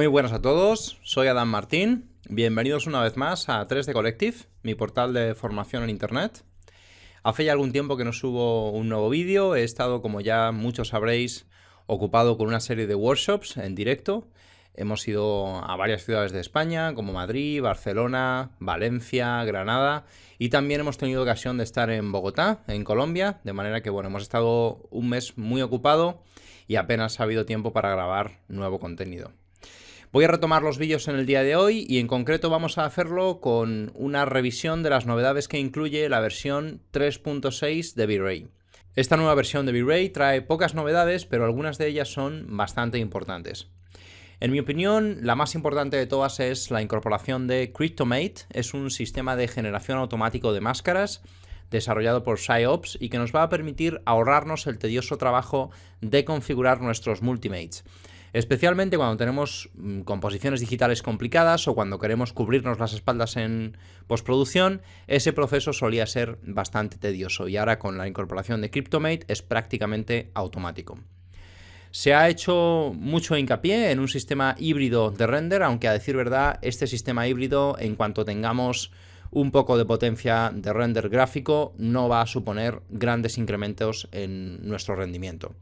Muy buenas a todos, soy Adam Martín, bienvenidos una vez más a 3D Collective, mi portal de formación en internet. Hace ya algún tiempo que no subo un nuevo vídeo, he estado, como ya muchos sabréis, ocupado con una serie de workshops en directo. Hemos ido a varias ciudades de España, como Madrid, Barcelona, Valencia, Granada, y también hemos tenido ocasión de estar en Bogotá, en Colombia, de manera que, bueno, hemos estado un mes muy ocupado y apenas ha habido tiempo para grabar nuevo contenido. Voy a retomar los vídeos en el día de hoy y en concreto vamos a hacerlo con una revisión de las novedades que incluye la versión 3.6 de V-Ray. Esta nueva versión de V-Ray trae pocas novedades, pero algunas de ellas son bastante importantes. En mi opinión, la más importante de todas es la incorporación de Cryptomate. Es un sistema de generación automático de máscaras desarrollado por SciOps y que nos va a permitir ahorrarnos el tedioso trabajo de configurar nuestros multimates. Especialmente cuando tenemos composiciones digitales complicadas o cuando queremos cubrirnos las espaldas en postproducción, ese proceso solía ser bastante tedioso y ahora con la incorporación de Cryptomate es prácticamente automático. Se ha hecho mucho hincapié en un sistema híbrido de render, aunque a decir verdad, este sistema híbrido, en cuanto tengamos un poco de potencia de render gráfico, no va a suponer grandes incrementos en nuestro rendimiento.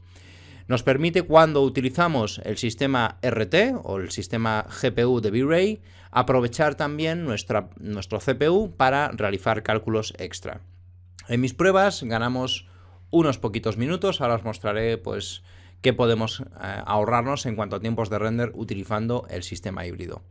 Nos permite, cuando utilizamos el sistema RT o el sistema GPU de V-Ray, aprovechar también nuestro CPU para realizar cálculos extra. En mis pruebas ganamos unos poquitos minutos, ahora os mostraré pues qué podemos ahorrarnos en cuanto a tiempos de render utilizando el sistema híbrido.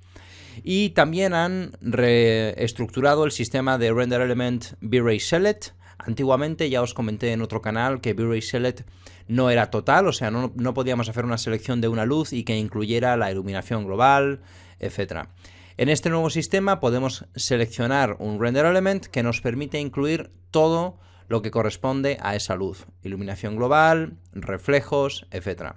Y también han reestructurado el sistema de Render Element V-Ray Select. Antiguamente ya os comenté en otro canal que V-Ray Select no era total, o sea, no podíamos hacer una selección de una luz y que incluyera la iluminación global, etc. En este nuevo sistema podemos seleccionar un Render Element que nos permite incluir todo lo que corresponde a esa luz, iluminación global, reflejos, etc.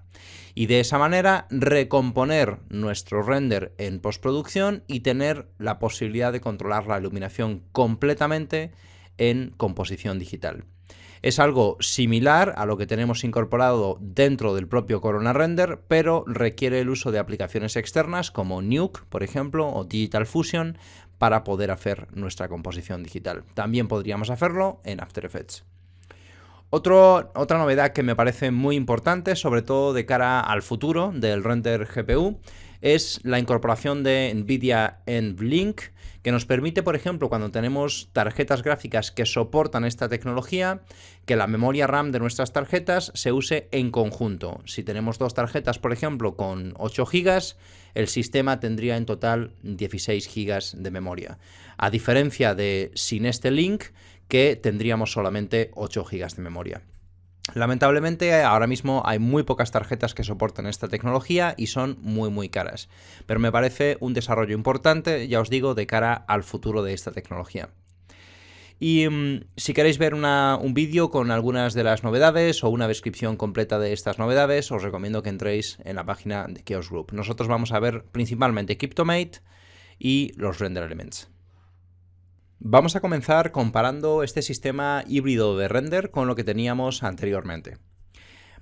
Y de esa manera recomponer nuestro render en postproducción y tener la posibilidad de controlar la iluminación completamente en composición digital. Es algo similar a lo que tenemos incorporado dentro del propio Corona Render, pero requiere el uso de aplicaciones externas como Nuke, por ejemplo, o Digital Fusion, para poder hacer nuestra composición digital. También podríamos hacerlo en After Effects. Otra novedad que me parece muy importante, sobre todo de cara al futuro del render GPU, es la incorporación de NVIDIA NVLink, que nos permite, por ejemplo, cuando tenemos tarjetas gráficas que soportan esta tecnología, que la memoria RAM de nuestras tarjetas se use en conjunto. Si tenemos dos tarjetas, por ejemplo, con 8 GB, el sistema tendría en total 16 GB de memoria. A diferencia de sin este link, que tendríamos solamente 8 GB de memoria. Lamentablemente ahora mismo hay muy pocas tarjetas que soportan esta tecnología y son muy caras, pero me parece un desarrollo importante, ya os digo, de cara al futuro de esta tecnología. Y si queréis ver un vídeo con algunas de las novedades o una descripción completa de estas novedades, os recomiendo que entréis en la página de Chaos Group. Nosotros vamos a ver principalmente Cryptomate y los Render Elements. Vamos a comenzar comparando este sistema híbrido de render con lo que teníamos anteriormente.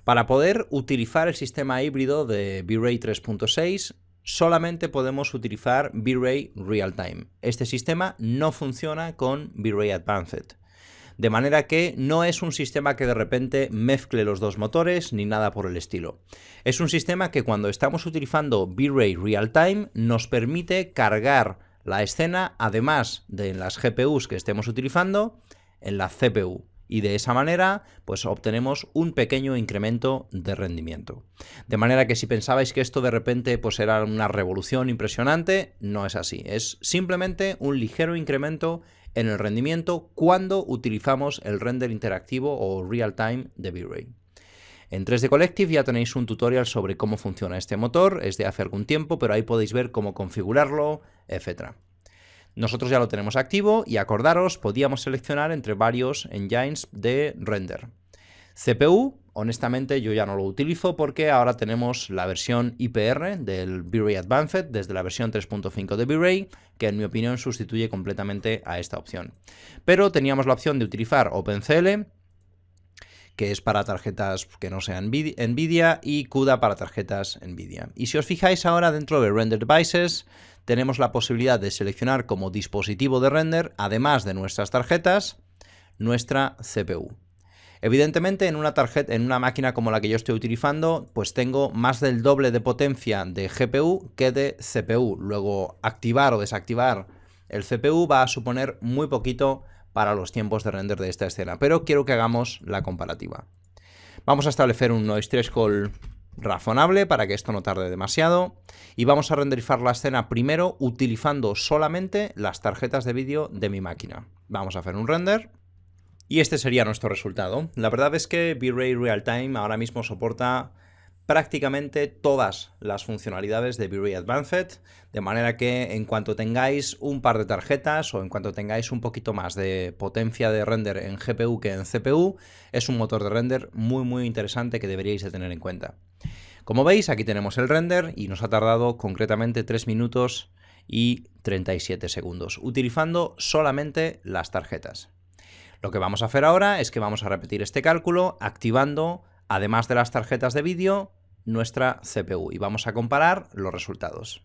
Para poder utilizar el sistema híbrido de V-Ray 3.6, solamente podemos utilizar V-Ray Real-Time. Este sistema no funciona con V-Ray Advanced. De manera que no es un sistema que de repente mezcle los dos motores ni nada por el estilo. Es un sistema que cuando estamos utilizando V-Ray Real-Time nos permite cargar la escena, además de en las GPUs que estemos utilizando, en la CPU. Y de esa manera, pues obtenemos un pequeño incremento de rendimiento. De manera que si pensabais que esto de repente pues era una revolución impresionante, no es así. Es simplemente un ligero incremento en el rendimiento cuando utilizamos el render interactivo o real-time de V-Ray. En 3D Collective ya tenéis un tutorial sobre cómo funciona este motor, es de hace algún tiempo, pero ahí podéis ver cómo configurarlo, etc. Nosotros ya lo tenemos activo y acordaros, podíamos seleccionar entre varios engines de render. CPU, honestamente yo ya no lo utilizo porque ahora tenemos la versión IPR del V-Ray Advanced desde la versión 3.5 de V-Ray, que en mi opinión sustituye completamente a esta opción. Pero teníamos la opción de utilizar OpenCL, que es para tarjetas que no sean NVIDIA, y CUDA para tarjetas NVIDIA. Y si os fijáis ahora dentro de Render Devices, tenemos la posibilidad de seleccionar como dispositivo de render, además de nuestras tarjetas, nuestra CPU. Evidentemente, en una máquina como la que yo estoy utilizando, pues tengo más del doble de potencia de GPU que de CPU. Luego, activar o desactivar el CPU va a suponer muy poquito para los tiempos de render de esta escena, pero quiero que hagamos la comparativa. Vamos a establecer un noise threshold razonable para que esto no tarde demasiado, y vamos a renderizar la escena primero utilizando solamente las tarjetas de vídeo de mi máquina. Vamos a hacer un render. Y este sería nuestro resultado. La verdad es que V-Ray Realtime ahora mismo soporta prácticamente todas las funcionalidades de V-Ray Advanced, de manera que en cuanto tengáis un par de tarjetas o en cuanto tengáis un poquito más de potencia de render en GPU que en CPU, es un motor de render muy interesante que deberíais de tener en cuenta. Como veis, aquí tenemos el render y nos ha tardado concretamente 3 minutos y 37 segundos, utilizando solamente las tarjetas. Lo que vamos a hacer ahora es que vamos a repetir este cálculo activando, además de las tarjetas de vídeo, nuestra CPU y vamos a comparar los resultados.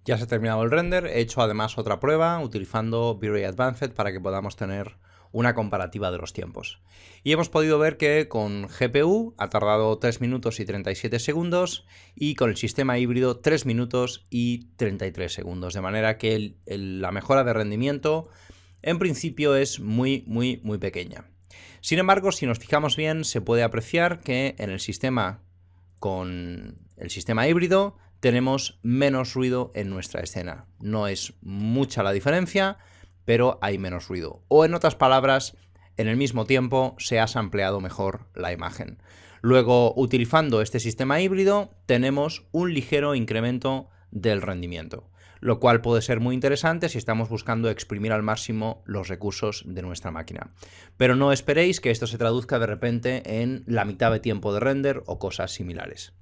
Ya se ha terminado el render, he hecho además otra prueba utilizando V-Ray Advanced para que podamos tener una comparativa de los tiempos. Y hemos podido ver que con GPU ha tardado 3 minutos y 37 segundos y con el sistema híbrido 3 minutos y 33 segundos, de manera que la mejora de rendimiento en principio es muy pequeña. Sin embargo, si nos fijamos bien, se puede apreciar que en el sistema con el sistema híbrido tenemos menos ruido en nuestra escena. No es mucha la diferencia, pero hay menos ruido. O en otras palabras, en el mismo tiempo se ha sampleado mejor la imagen. Luego, utilizando este sistema híbrido, tenemos un ligero incremento del rendimiento, lo cual puede ser muy interesante si estamos buscando exprimir al máximo los recursos de nuestra máquina. Pero no esperéis que esto se traduzca de repente en la mitad de tiempo de render o cosas similares.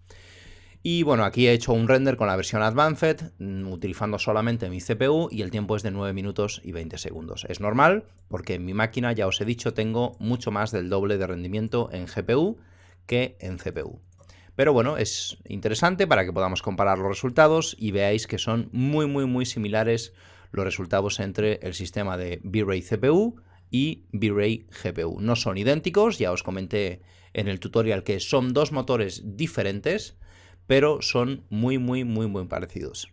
Y bueno, aquí he hecho un render con la versión Advanced, utilizando solamente mi CPU, y el tiempo es de 9 minutos y 20 segundos. Es normal, porque en mi máquina, ya os he dicho, tengo mucho más del doble de rendimiento en GPU que en CPU. Pero bueno, es interesante para que podamos comparar los resultados y veáis que son muy similares los resultados entre el sistema de V-Ray CPU y V-Ray GPU. No son idénticos, ya os comenté en el tutorial que son dos motores diferentes, pero son muy parecidos.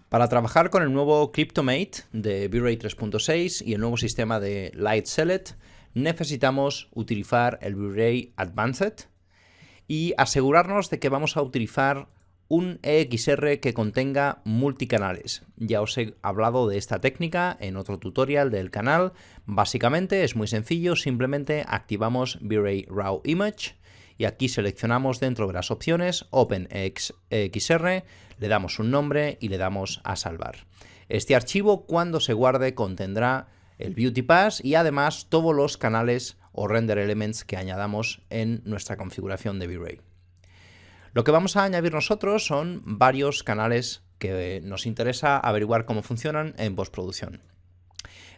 Para trabajar con el nuevo Cryptomate de V-Ray 3.6 y el nuevo sistema de Light Select, necesitamos utilizar el V-Ray Advanced y asegurarnos de que vamos a utilizar un EXR que contenga multicanales. Ya os he hablado de esta técnica en otro tutorial del canal. Básicamente es muy sencillo, simplemente activamos V-Ray Raw Image y aquí seleccionamos dentro de las opciones Open EXR, le damos un nombre y le damos a salvar. Este archivo, cuando se guarde, contendrá el Beauty Pass y además todos los canales o render elements que añadamos en nuestra configuración de V-Ray. Lo que vamos a añadir nosotros son varios canales que nos interesa averiguar cómo funcionan en postproducción.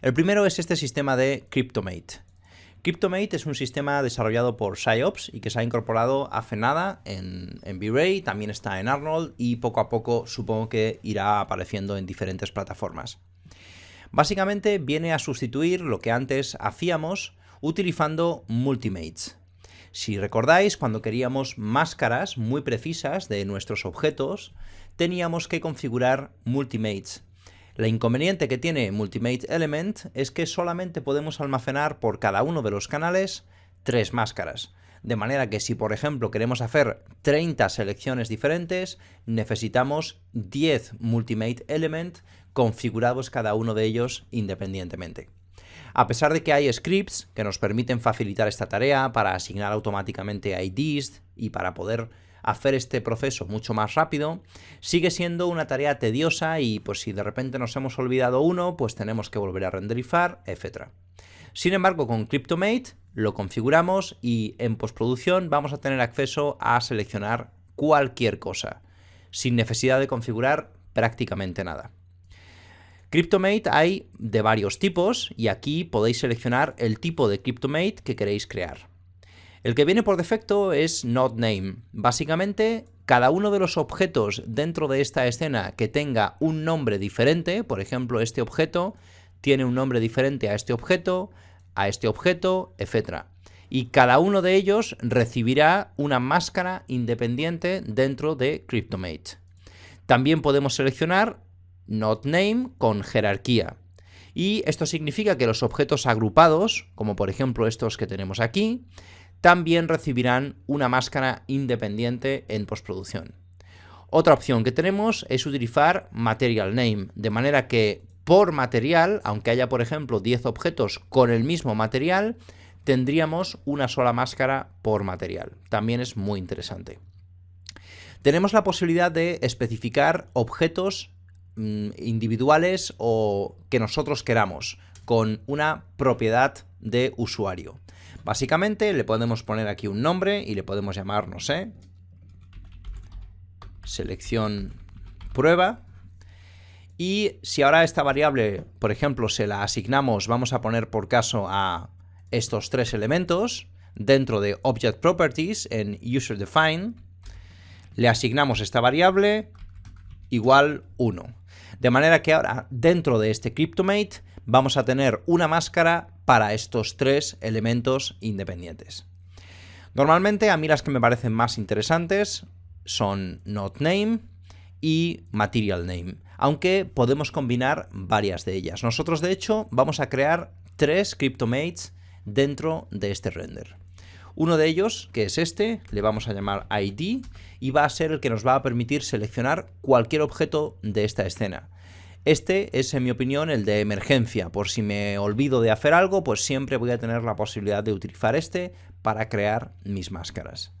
El primero es este sistema de Cryptomate. Cryptomate es un sistema desarrollado por Psyops y que se ha incorporado hace nada en V-Ray, también está en Arnold y poco a poco supongo que irá apareciendo en diferentes plataformas. Básicamente viene a sustituir lo que antes hacíamos utilizando multimates. Si recordáis, cuando queríamos máscaras muy precisas de nuestros objetos, teníamos que configurar multimates. El inconveniente que tiene Multimate Element es que solamente podemos almacenar por cada uno de los canales 3 máscaras. De manera que si, por ejemplo, queremos hacer 30 selecciones diferentes, necesitamos 10 Multimate Element configurados cada uno de ellos independientemente. A pesar de que hay scripts que nos permiten facilitar esta tarea para asignar automáticamente IDs y para poder hacer este proceso mucho más rápido, sigue siendo una tarea tediosa y pues si de repente nos hemos olvidado uno, pues tenemos que volver a renderizar, etc. Sin embargo, con Cryptomate lo configuramos y en postproducción vamos a tener acceso a seleccionar cualquier cosa, sin necesidad de configurar prácticamente nada. CryptoMate hay de varios tipos y aquí podéis seleccionar el tipo de CryptoMate que queréis crear. El que viene por defecto es NodeName. Básicamente, cada uno de los objetos dentro de esta escena que tenga un nombre diferente, por ejemplo, este objeto tiene un nombre diferente a este objeto, etc. Y cada uno de ellos recibirá una máscara independiente dentro de CryptoMate. También podemos seleccionar NodeName con jerarquía. Y esto significa que los objetos agrupados, como por ejemplo estos que tenemos aquí, también recibirán una máscara independiente en postproducción. Otra opción que tenemos es utilizar Material Name, de manera que por material, aunque haya por ejemplo 10 objetos con el mismo material, tendríamos una sola máscara por material. También es muy interesante. Tenemos la posibilidad de especificar objetos individuales o que nosotros queramos, con una propiedad de usuario. Básicamente le podemos poner aquí un nombre y le podemos llamar, no sé, selección prueba. Y si ahora esta variable, por ejemplo, se la asignamos, vamos a poner por caso a estos tres elementos, dentro de Object Properties en UserDefine, le asignamos esta variable igual 1. De manera que ahora dentro de este CryptoMate vamos a tener una máscara para estos tres elementos independientes. Normalmente a mí las que me parecen más interesantes son NodeName y Material Name, aunque podemos combinar varias de ellas. Nosotros de hecho vamos a crear tres CryptoMates dentro de este render. Uno de ellos, que es este, le vamos a llamar ID y va a ser el que nos va a permitir seleccionar cualquier objeto de esta escena. Este es, en mi opinión, el de emergencia. Por si me olvido de hacer algo, pues siempre voy a tener la posibilidad de utilizar este para crear mis máscaras.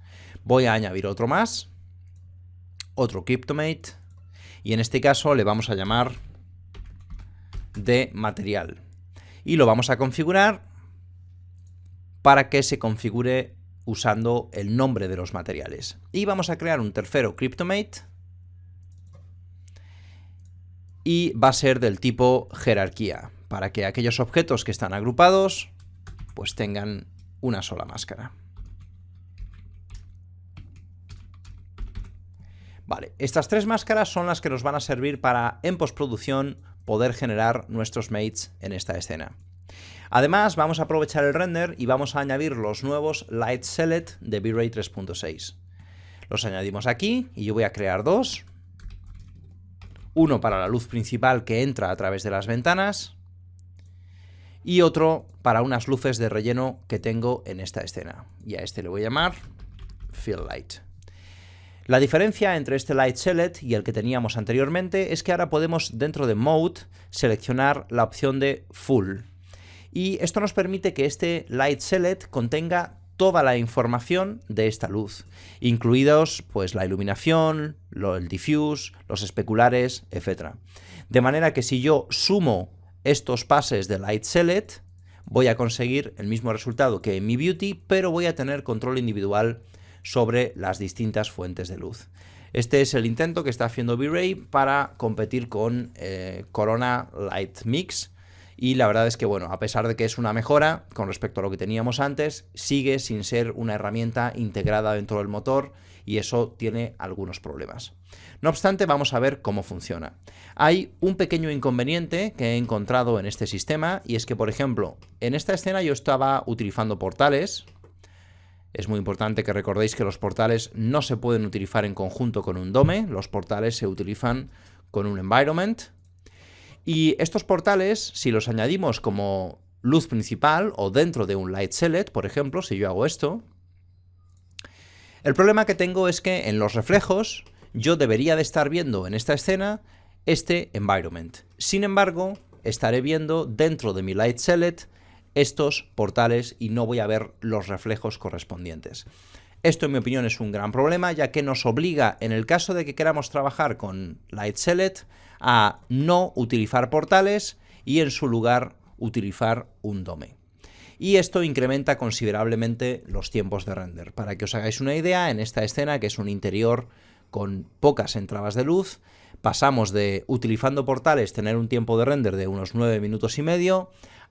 Voy a añadir otro más, otro CryptoMate, y en este caso le vamos a llamar de material. Y lo vamos a configurar para que se configure usando el nombre de los materiales. Y vamos a crear un tercero CryptoMate y va a ser del tipo jerarquía, para que aquellos objetos que están agrupados pues tengan una sola máscara. Vale, estas tres máscaras son las que nos van a servir para, en postproducción, poder generar nuestros mates en esta escena. Además, vamos a aprovechar el render y vamos a añadir los nuevos Light Select de V-Ray 3.6. Los añadimos aquí y yo voy a crear dos. Uno para la luz principal que entra a través de las ventanas y otro para unas luces de relleno que tengo en esta escena. Y a este le voy a llamar Fill Light. La diferencia entre este Light Select y el que teníamos anteriormente es que ahora podemos, dentro de Mode, seleccionar la opción de Full. Y esto nos permite que este Light Select contenga toda la información de esta luz, incluidos pues la iluminación, el diffuse, los especulares, etc. De manera que si yo sumo estos pases de Light Select, voy a conseguir el mismo resultado que en mi Beauty, pero voy a tener control individual sobre las distintas fuentes de luz. Este es el intento que está haciendo V-Ray para competir con Corona Light Mix. Y la verdad es que, bueno, a pesar de que es una mejora con respecto a lo que teníamos antes, sigue sin ser una herramienta integrada dentro del motor y eso tiene algunos problemas. No obstante, vamos a ver cómo funciona. Hay un pequeño inconveniente que he encontrado en este sistema y es que, por ejemplo, en esta escena yo estaba utilizando portales. Es muy importante que recordéis que los portales no se pueden utilizar en conjunto con un DOME, los portales se utilizan con un environment. Y estos portales, si los añadimos como luz principal o dentro de un Light Select, por ejemplo, si yo hago esto, el problema que tengo es que en los reflejos yo debería de estar viendo en esta escena este environment. Sin embargo, estaré viendo dentro de mi Light Select estos portales y no voy a ver los reflejos correspondientes. Esto, en mi opinión, es un gran problema, ya que nos obliga, en el caso de que queramos trabajar con Light Select, a no utilizar portales y en su lugar utilizar un DOME. Y esto incrementa considerablemente los tiempos de render. Para que os hagáis una idea, en esta escena, que es un interior con pocas entradas de luz, pasamos de, utilizando portales, tener un tiempo de render de unos 9 minutos y medio,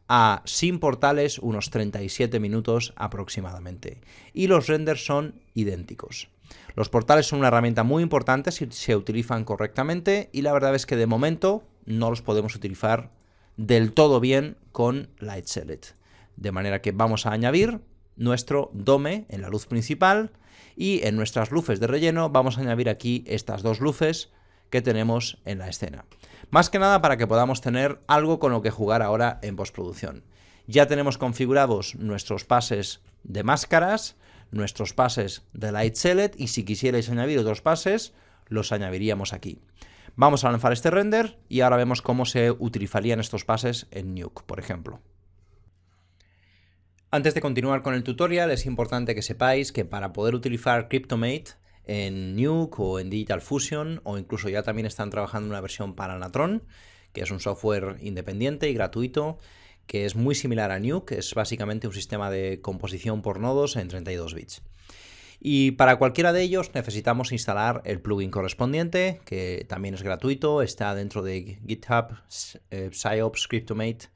a sin portales unos 37 minutos aproximadamente. Y los renders son idénticos. Los portales son una herramienta muy importante si se utilizan correctamente y la verdad es que de momento no los podemos utilizar del todo bien con Light Select. De manera que vamos a añadir nuestro dome en la luz principal y en nuestras luces de relleno vamos a añadir aquí estas dos luces que tenemos en la escena. Más que nada para que podamos tener algo con lo que jugar ahora en postproducción. Ya tenemos configurados nuestros pases de máscaras, nuestros pases de Light Select y si quisierais añadir otros pases, los añadiríamos aquí. Vamos a lanzar este render y ahora vemos cómo se utilizarían estos pases en Nuke, por ejemplo. Antes de continuar con el tutorial, es importante que sepáis que para poder utilizar Cryptomate en Nuke o en Digital Fusion, o incluso ya también están trabajando en una versión para Natron, que es un software independiente y gratuito, que es muy similar a Nuke, es básicamente un sistema de composición por nodos en 32 bits. Y para cualquiera de ellos necesitamos instalar el plugin correspondiente, que también es gratuito, está dentro de GitHub, PsyOps, Cryptomate,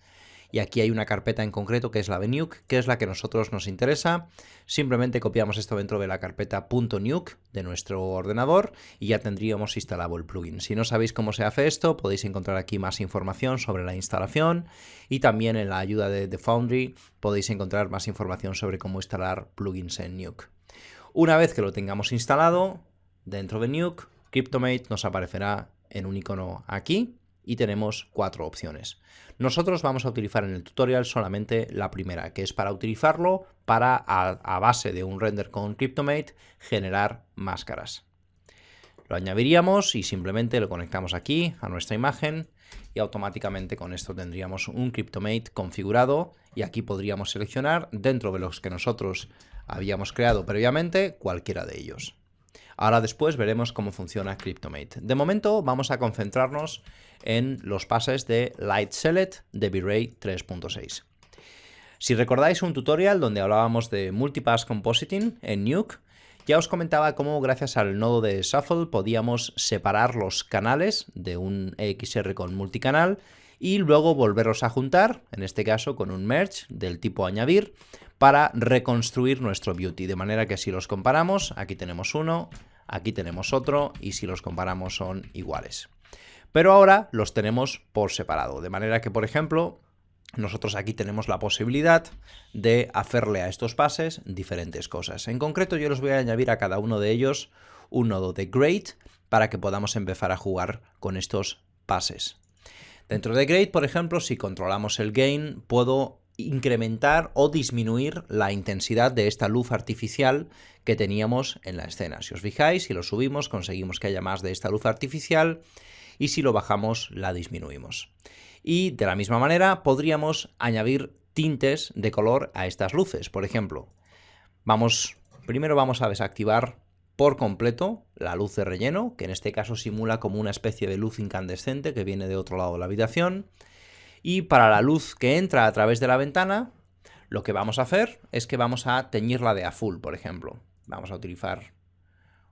y aquí hay una carpeta en concreto que es la de Nuke, que es la que a nosotros nos interesa. Simplemente copiamos esto dentro de la carpeta .nuke de nuestro ordenador y ya tendríamos instalado el plugin. Si no sabéis cómo se hace esto, podéis encontrar aquí más información sobre la instalación y también en la ayuda de The Foundry podéis encontrar más información sobre cómo instalar plugins en Nuke. Una vez que lo tengamos instalado dentro de Nuke, Cryptomate nos aparecerá en un icono aquí y tenemos 4 opciones. Nosotros vamos a utilizar en el tutorial solamente la primera, que es para utilizarlo para, a base de un render con Cryptomate, generar máscaras. Lo añadiríamos y simplemente lo conectamos aquí a nuestra imagen y automáticamente con esto tendríamos un Cryptomate configurado y aquí podríamos seleccionar dentro de los que nosotros habíamos creado previamente cualquiera de ellos. Ahora después veremos cómo funciona Cryptomate. De momento vamos a concentrarnos en los pases de Light Select de V-Ray 3.6. Si recordáis un tutorial donde hablábamos de Multipass Compositing en Nuke, ya os comentaba cómo gracias al nodo de Shuffle podíamos separar los canales de un EXR con multicanal y luego volverlos a juntar, en este caso con un merge del tipo añadir, para reconstruir nuestro beauty. De manera que si los comparamos, aquí tenemos uno, aquí tenemos otro y si los comparamos son iguales. Pero ahora los tenemos por separado, de manera que, por ejemplo, nosotros aquí tenemos la posibilidad de hacerle a estos pases diferentes cosas. En concreto yo les voy a añadir a cada uno de ellos un nodo de Grade para que podamos empezar a jugar con estos pases. Dentro de Grade, por ejemplo, si controlamos el Gain, puedo incrementar o disminuir la intensidad de esta luz artificial que teníamos en la escena. Si os fijáis, si lo subimos conseguimos que haya más de esta luz artificial y si lo bajamos la disminuimos. Y de la misma manera podríamos añadir tintes de color a estas luces. Por ejemplo, primero vamos a desactivar por completo la luz de relleno, que en este caso simula como una especie de luz incandescente que viene de otro lado de la habitación. Y para la luz que entra a través de la ventana, lo que vamos a hacer es que vamos a teñirla de azul, por ejemplo. Vamos a utilizar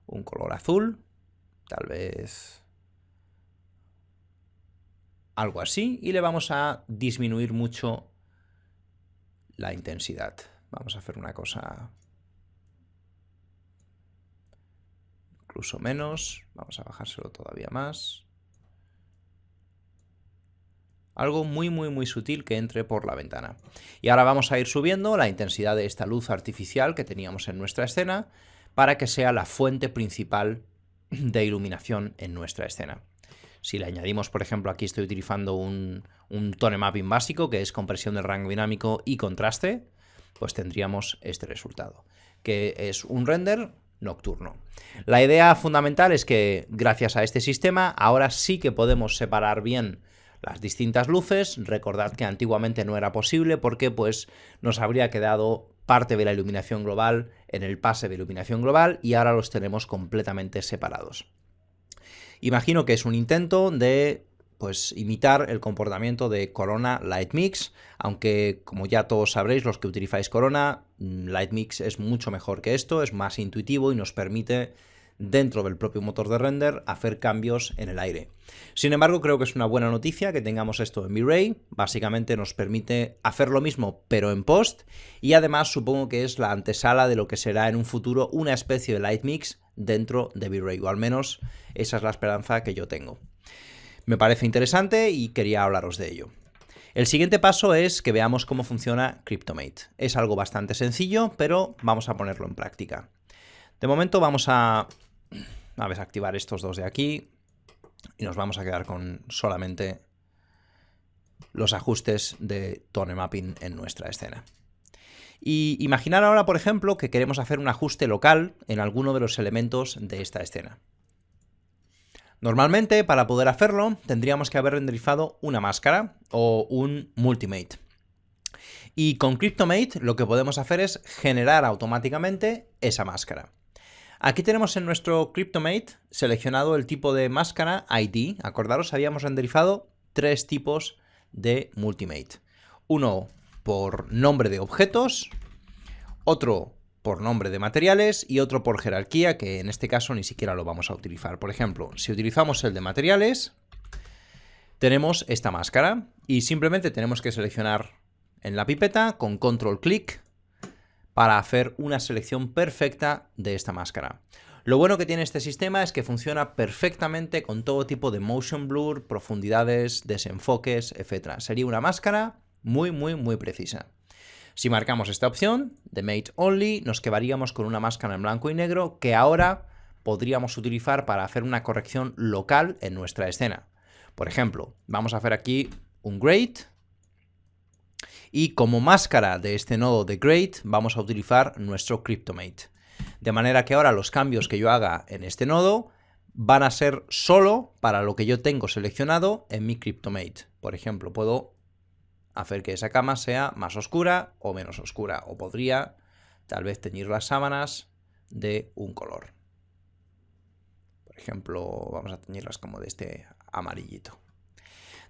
un color azul, tal vez algo así, y le vamos a disminuir mucho la intensidad. Vamos a hacer una cosa incluso menos, vamos a bajárselo todavía más. Algo muy sutil que entre por la ventana. Y ahora vamos a ir subiendo la intensidad de esta luz artificial que teníamos en nuestra escena para que sea la fuente principal de iluminación en nuestra escena. Si le añadimos, por ejemplo, aquí estoy utilizando un tone mapping básico que es compresión del rango dinámico y contraste, pues tendríamos este resultado, que es un render nocturno. La idea fundamental es que gracias a este sistema ahora sí que podemos separar bien las distintas luces. Recordad que antiguamente no era posible porque pues nos habría quedado parte de la iluminación global en el pase de iluminación global y ahora los tenemos completamente separados. Imagino que es un intento de pues imitar el comportamiento de Corona Light Mix, aunque como ya todos sabréis los que utilizáis Corona, Light Mix es mucho mejor que esto, es más intuitivo y nos permite dentro del propio motor de render hacer cambios en el aire. Sin embargo, creo que es una buena noticia que tengamos esto en V-Ray. Básicamente nos permite hacer lo mismo pero en post, y además supongo que es la antesala de lo que será en un futuro una especie de Lightmix dentro de V-Ray, o al menos esa es la esperanza que yo tengo. Me parece interesante y quería hablaros de ello. El siguiente paso es que veamos cómo funciona Cryptomate. Es algo bastante sencillo, pero vamos a ponerlo en práctica. De momento vamos a desactivar estos dos de aquí y nos vamos a quedar con solamente los ajustes de tone mapping en nuestra escena. Y imaginar ahora, por ejemplo, que queremos hacer un ajuste local en alguno de los elementos de esta escena. Normalmente, para poder hacerlo, tendríamos que haber renderizado una máscara o un multimate. Y con Cryptomate lo que podemos hacer es generar automáticamente esa máscara. Aquí tenemos en nuestro Cryptomate seleccionado el tipo de máscara ID. Acordaros, habíamos renderizado 3 tipos de multimate. Uno por nombre de objetos, otro por nombre de materiales y otro por jerarquía, que en este caso ni siquiera lo vamos a utilizar. Por ejemplo, si utilizamos el de materiales, tenemos esta máscara y simplemente tenemos que seleccionar en la pipeta con control clic para hacer una selección perfecta de esta máscara. Lo bueno que tiene este sistema es que funciona perfectamente con todo tipo de motion blur, profundidades, desenfoques, etc. Sería una máscara muy precisa. Si marcamos esta opción de Mate Only, nos quedaríamos con una máscara en blanco y negro que ahora podríamos utilizar para hacer una corrección local en nuestra escena. Por ejemplo, vamos a hacer aquí un Grade y como máscara de este nodo de Grade vamos a utilizar nuestro Cryptomate. De manera que ahora los cambios que yo haga en este nodo van a ser solo para lo que yo tengo seleccionado en mi Cryptomate. Por ejemplo, puedo hacer que esa cama sea más oscura o menos oscura, o podría tal vez teñir las sábanas de un color. Por ejemplo, vamos a teñirlas como de este amarillito.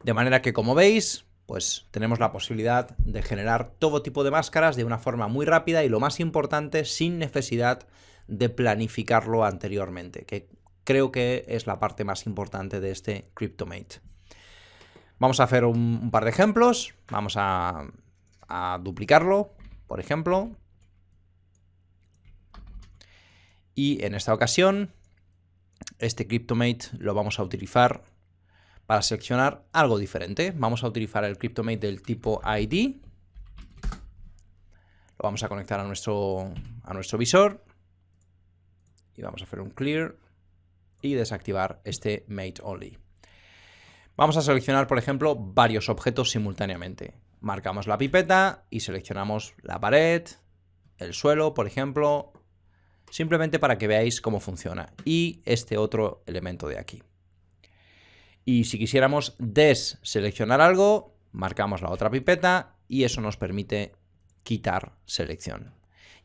De manera que, como veis, pues tenemos la posibilidad de generar todo tipo de máscaras de una forma muy rápida y, lo más importante, sin necesidad de planificarlo anteriormente, que creo que es la parte más importante de este Cryptomate. Vamos a hacer un par de ejemplos. Vamos a duplicarlo, por ejemplo. Y en esta ocasión, este Cryptomate lo vamos a utilizar para seleccionar algo diferente. Vamos a utilizar el Cryptomate del tipo ID. Lo vamos a conectar a nuestro visor. Y vamos a hacer un clear y desactivar este Mate Only. Vamos a seleccionar, por ejemplo, varios objetos simultáneamente. Marcamos la pipeta y seleccionamos la pared, el suelo, por ejemplo, simplemente para que veáis cómo funciona. Y este otro elemento de aquí. Y si quisiéramos deseleccionar algo, marcamos la otra pipeta y eso nos permite quitar selección.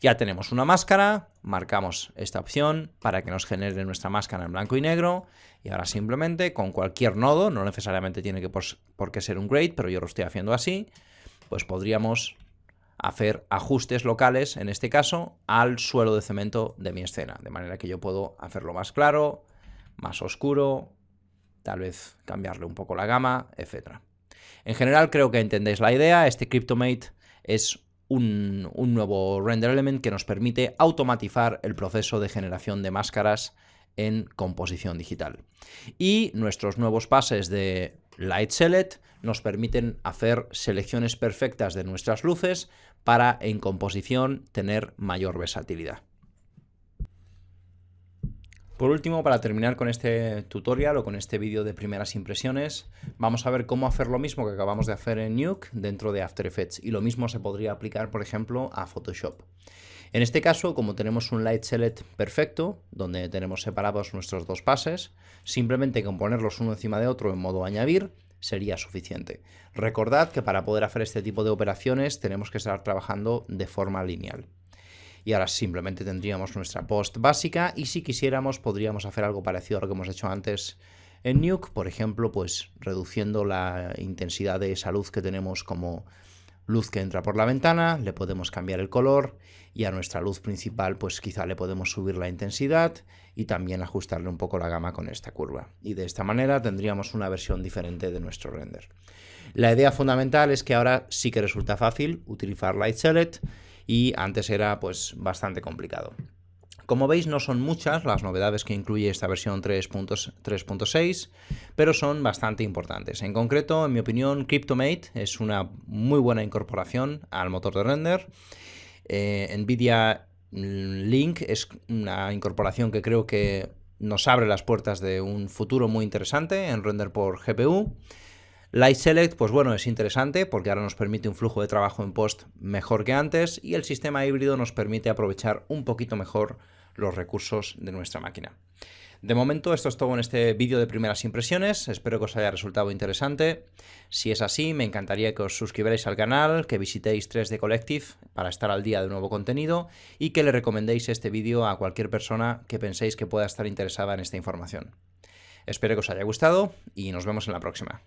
Ya tenemos una máscara, marcamos esta opción para que nos genere nuestra máscara en blanco y negro, y ahora simplemente con cualquier nodo, no necesariamente tiene que por qué ser un grade, pero yo lo estoy haciendo así, pues podríamos hacer ajustes locales, en este caso, al suelo de cemento de mi escena, de manera que yo puedo hacerlo más claro, más oscuro, tal vez cambiarle un poco la gama, etc. En general creo que entendéis la idea. Este Cryptomate es un nuevo render element que nos permite automatizar el proceso de generación de máscaras en composición digital. Y nuestros nuevos pases de Light Select nos permiten hacer selecciones perfectas de nuestras luces para en composición tener mayor versatilidad. Por último, para terminar con este tutorial o con este vídeo de primeras impresiones, vamos a ver cómo hacer lo mismo que acabamos de hacer en Nuke dentro de After Effects, y lo mismo se podría aplicar, por ejemplo, a Photoshop. En este caso, como tenemos un Light Select perfecto, donde tenemos separados nuestros dos pases, simplemente con ponerlos uno encima de otro en modo añadir sería suficiente. Recordad que para poder hacer este tipo de operaciones tenemos que estar trabajando de forma lineal. Y ahora simplemente tendríamos nuestra post básica, y si quisiéramos podríamos hacer algo parecido a lo que hemos hecho antes en Nuke, por ejemplo, pues reduciendo la intensidad de esa luz que tenemos como luz que entra por la ventana, le podemos cambiar el color y a nuestra luz principal pues quizá le podemos subir la intensidad y también ajustarle un poco la gama con esta curva. Y de esta manera tendríamos una versión diferente de nuestro render. La idea fundamental es que ahora sí que resulta fácil utilizar Light Select y antes era pues bastante complicado. Como veis, no son muchas las novedades que incluye esta versión 3.6, pero son bastante importantes. En concreto, en mi opinión, Cryptomate es una muy buena incorporación al motor de render. NVIDIA Link es una incorporación que creo que nos abre las puertas de un futuro muy interesante en render por GPU. Light Select, pues bueno, es interesante porque ahora nos permite un flujo de trabajo en post mejor que antes y el sistema híbrido nos permite aprovechar un poquito mejor los recursos de nuestra máquina. De momento esto es todo en este vídeo de primeras impresiones, espero que os haya resultado interesante. Si es así, me encantaría que os suscribáis al canal, que visitéis 3D Collective para estar al día de nuevo contenido y que le recomendéis este vídeo a cualquier persona que penséis que pueda estar interesada en esta información. Espero que os haya gustado y nos vemos en la próxima.